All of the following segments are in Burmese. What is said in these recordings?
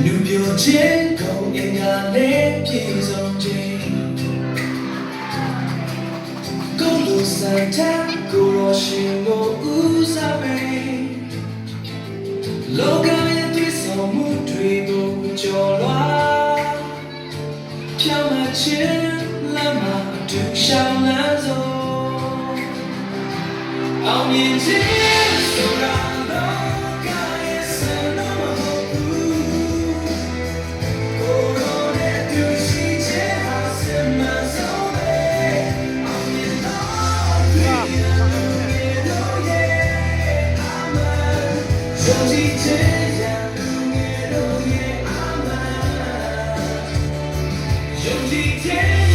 လူပြောခြင်းကိုအင်္ဂါနဲ့ပြေဆုံးခြင်းကိုယ်လိုဆိုင်တဲ့ကိုရောရှင်ကိုဦးစားပေးလောကရဲ့တည်ဆောင်မှုတွေကိုကြော်လွှာပြောင်းမခြင်းလမ်းမှာတူရှောင်းလန်းစို့အောင်မြင်ခြင်းဆိုတာလောကရဲ့စံတော်မဟုတ်ဘူးကိုရောနဲ့တူရှိခြင်းဟာစမဆုံးပဲအောင်မြင်တော့ဒီတော့ရဲ့အမှန်ယုံကြည်ခြင်းရလူငယ်တို့ရဲ့အမှန်ယုံကြည်ခြင်း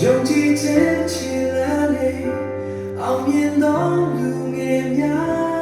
ယုံကြည်ခြင်းချစ်လာလေအောင်မြင်သောလူငယ်များ